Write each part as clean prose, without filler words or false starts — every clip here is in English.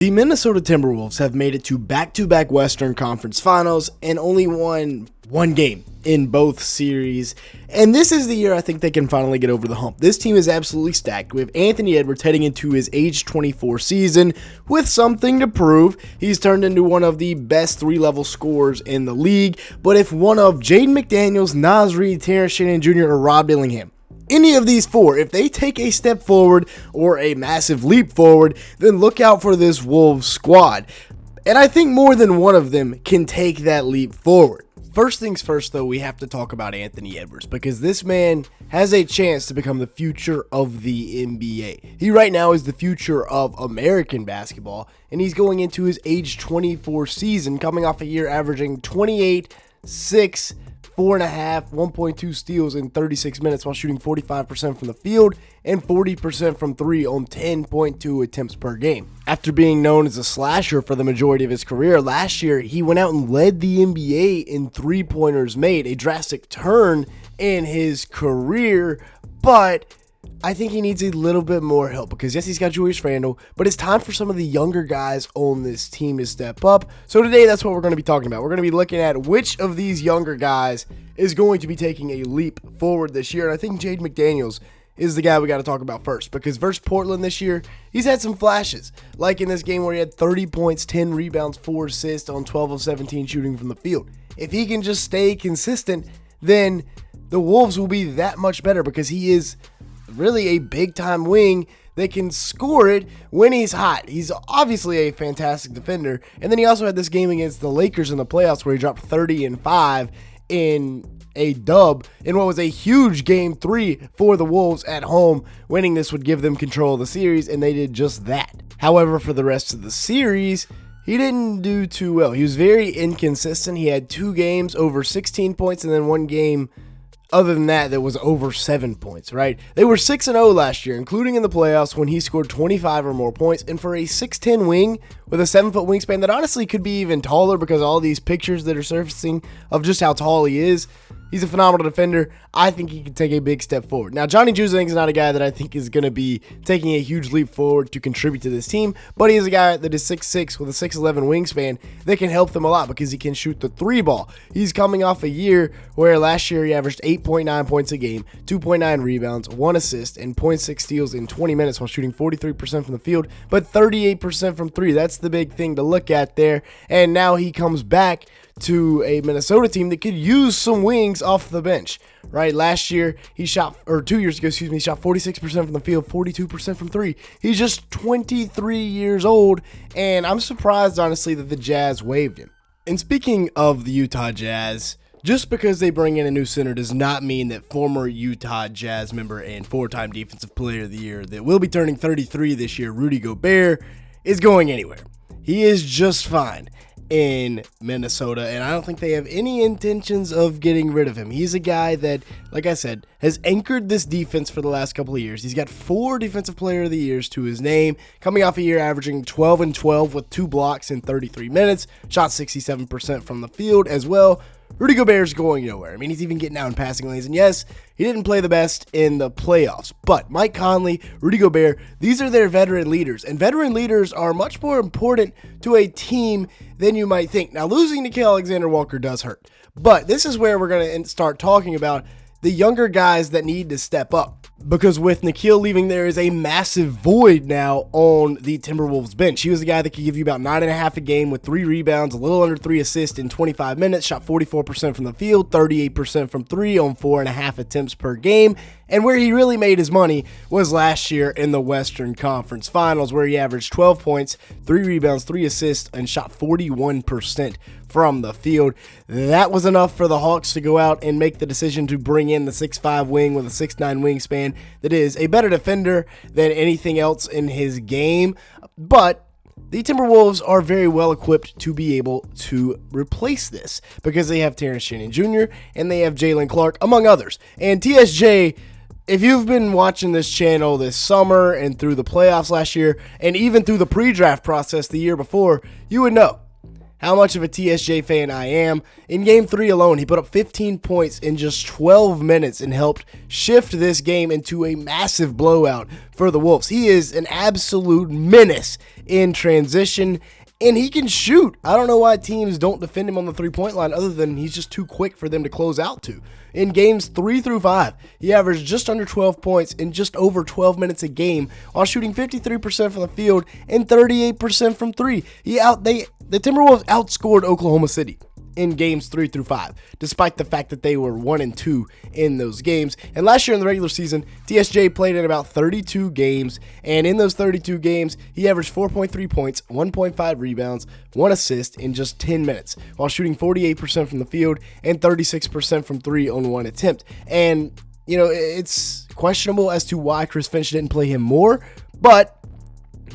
The Minnesota Timberwolves have made it to back-to-back Western Conference Finals and only won one game in both series. And this is the year I think they can finally get over the hump. This team is absolutely stacked with Anthony Edwards heading into his age 24 season with something to prove. He's turned into one of the best three-level scorers in the league. But if one of Jaden McDaniels, Naz Reid, Terrence Shannon Jr., or Rob Dillingham, any of these four, if they take a step forward or a massive leap forward, then look out for this Wolves squad. And I think more than one of them can take that leap forward. First things first, though, we have to talk about Anthony Edwards because this man has a chance to become the future of the NBA. He right now is the future of American basketball, and he's going into his age 24 season, coming off a year averaging 28, 6, 4.5, 1.2 steals in 36 minutes while shooting 45% from the field and 40% from three on 10.2 attempts per game. After being known as a slasher for the majority of his career, last year he went out and led the NBA in three-pointers made, a drastic turn in his career, but I think he needs a little bit more help because, yes, he's got Julius Randle, but it's time for some of the younger guys on this team to step up. So today, that's what we're going to be talking about. We're going to be looking at which of these younger guys is going to be taking a leap forward this year. And I think Jaden McDaniels is the guy we got to talk about first because versus Portland this year, he's had some flashes, like in this game where he had 30 points, 10 rebounds, 4 assists on 12 of 17 shooting from the field. If he can just stay consistent, then the Wolves will be that much better because he is really a big-time wing that can score it when he's hot. He's obviously a fantastic defender. And then he also had this game against the Lakers in the playoffs where he dropped 30 and 5 in a dub in what was a huge game 3 for the Wolves at home. Winning this would give them control of the series, and they did just that. However, for the rest of the series, he didn't do too well. He was very inconsistent. He had 2 games over 16 points and then 1 game other than that was over 7 points, right? They were 6-0 last year, including in the playoffs when he scored 25 or more points. And for a 6'10 wing with a 7-foot wingspan that honestly could be even taller because all these pictures that are surfacing of just how tall he is, he's a phenomenal defender. I think he can take a big step forward. Now, Johnny Juzang is not a guy that I think is going to be taking a huge leap forward to contribute to this team, but he is a guy that is 6'6 with a 6'11 wingspan that can help them a lot because he can shoot the 3 ball. He's coming off a year where last year he averaged 8.9 points a game, 2.9 rebounds, 1 assist, and 0.6 steals in 20 minutes while shooting 43% from the field, but 38% from 3. That's the big thing to look at there. And now he comes back to a Minnesota team that could use some wings off the bench, right? Last year, he shot, or 2 years ago, he shot 46% from the field, 42% from 3. He's just 23 years old, and I'm surprised, honestly, that the Jazz waived him. And speaking of the Utah Jazz, just because they bring in a new center does not mean that former Utah Jazz member and 4-time Defensive Player of the Year that will be turning 33 this year, Rudy Gobert, is going anywhere. He is just fine in Minnesota, and I don't think they have any intentions of getting rid of him. He's a guy that, like I said, has anchored this defense for the last couple of years. He's got 4 Defensive Player of the Years to his name, coming off a year averaging 12 and 12 with 2 blocks in 33 minutes, shot 67% from the field as well. Rudy Gobert's going nowhere. I mean, he's even getting out in passing lanes. And yes, he didn't play the best in the playoffs. But Mike Conley, Rudy Gobert, these are their veteran leaders. And veteran leaders are much more important to a team than you might think. Now, losing Nickeil Alexander-Walker does hurt. But this is where we're going to start talking about the younger guys that need to step up. Because with Nickeil leaving, there is a massive void now on the Timberwolves bench. He was the guy that could give you about 9.5 a game with 3 rebounds, a little under 3 assists in 25 minutes, shot 44% from the field, 38% from 3 on 4.5 attempts per game. And where he really made his money was last year in the Western Conference Finals, where he averaged 12 points, 3 rebounds, 3 assists, and shot 41% from the field. That was enough for the Hawks to go out and make the decision to bring in the 6'5 wing with a 6'9 wingspan that is a better defender than anything else in his game. But the Timberwolves are very well equipped to be able to replace this because they have Terrence Shannon Jr. and they have Jalen Clark, among others. And TSJ, if you've been watching this channel this summer and through the playoffs last year and even through the pre-draft process the year before, you would know how much of a TSJ fan I am. In Game 3 alone, he put up 15 points in just 12 minutes and helped shift this game into a massive blowout for the Wolves. He is an absolute menace in transition, and he can shoot. I don't know why teams don't defend him on the three-point line other than he's just too quick for them to close out to. In games 3 through 5, he averaged just under 12 points in just over 12 minutes a game while shooting 53% from the field and 38% from three. The Timberwolves outscored Oklahoma City in games 3 through 5, despite the fact that they were 1-2 in those games. And last year in the regular season, TSJ played in about 32 games, and in those 32 games, he averaged 4.3 points, 1.5 rebounds, 1 assist in just 10 minutes, while shooting 48% from the field and 36% from three on 1 attempt. And, you know, it's questionable as to why Chris Finch didn't play him more, but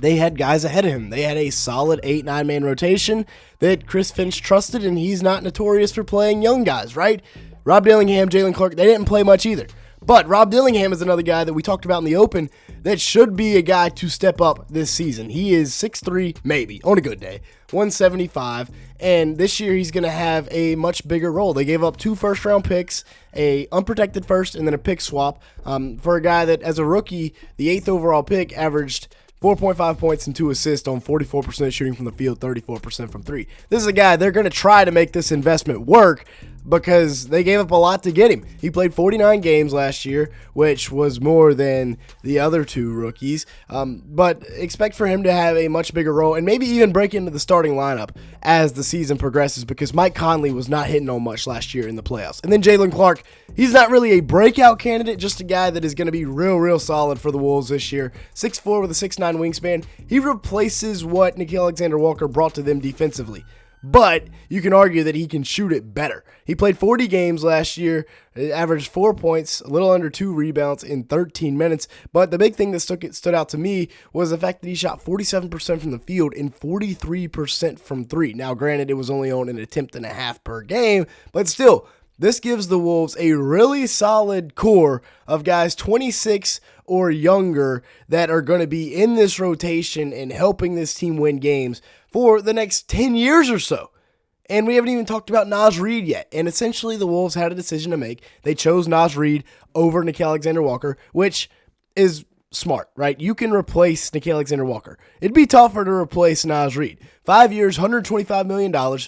they had guys ahead of him. They had a solid 8-9 man rotation that Chris Finch trusted, and he's not notorious for playing young guys, right? Rob Dillingham, Jalen Clark, they didn't play much either. But Rob Dillingham is another guy that we talked about in the open that should be a guy to step up this season. He is 6'3", maybe, on a good day, 175, and this year he's going to have a much bigger role. They gave up 2 first-round picks, a unprotected first, and then a pick swap for a guy that, as a rookie, the 8th overall pick averaged 4.5 points and 2 assists on 44% shooting from the field, 34% from three. This is a guy, they're going to try to make this investment work because they gave up a lot to get him. He played 49 games last year, which was more than the other 2 rookies. But expect for him to have a much bigger role and maybe even break into the starting lineup as the season progresses because Mike Conley was not hitting on much last year in the playoffs. And then Jalen Clark, he's not really a breakout candidate, just a guy that is going to be real solid for the Wolves this year. 6'4" with a 6'9" wingspan. He replaces what Nickeil Alexander-Walker brought to them defensively. But you can argue that he can shoot it better. He played 40 games last year, averaged 4 points, a little under 2 rebounds in 13 minutes. But the big thing that stood out to me was the fact that he shot 47% from the field and 43% from three. Now, granted, it was only on an attempt and a half per game, but still, this gives the Wolves a really solid core of guys 26 or younger that are going to be in this rotation and helping this team win games for the next 10 years or so. And we haven't even talked about Reid yet. And essentially the Wolves had a decision to make. They chose Reid over Nickeil Alexander-Walker, which is smart, right? You can replace Nickeil Alexander-Walker. It'd be tougher to replace Reid. 5 years, $125 million.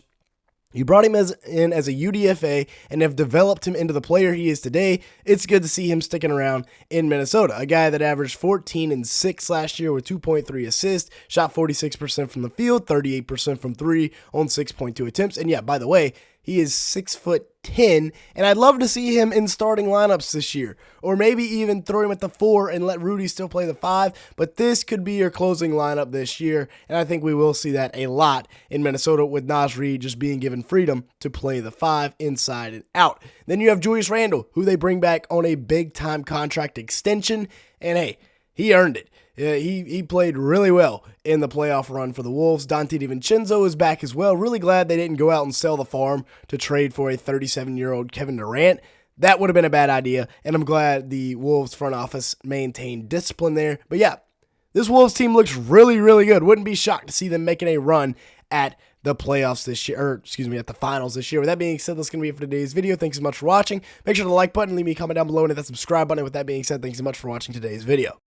You brought him in as a UDFA and have developed him into the player he is today. It's good to see him sticking around in Minnesota. A guy that averaged 14 and 6 last year with 2.3 assists, shot 46% from the field, 38% from three on 6.2 attempts. And yeah, by the way, he is 6'10", and I'd love to see him in starting lineups this year, or maybe even throw him at the 4 and let Rudy still play the 5, but this could be your closing lineup this year, and I think we will see that a lot in Minnesota with Reid just being given freedom to play the 5 inside and out. Then you have Julius Randle, who they bring back on a big-time contract extension, and hey, he earned it. He played really well in the playoff run for the Wolves. Dante DiVincenzo is back as well. Really glad they didn't go out and sell the farm to trade for a 37-year-old Kevin Durant. That would have been a bad idea, and I'm glad the Wolves front office maintained discipline there. But yeah, this Wolves team looks really good. Wouldn't be shocked to see them making a run at the playoffs this year, at the finals this year. With that being said, that's going to be it for today's video. Thanks so much for watching. Make sure to like button, leave me a comment down below, and hit that subscribe button. With that being said, thanks so much for watching today's video.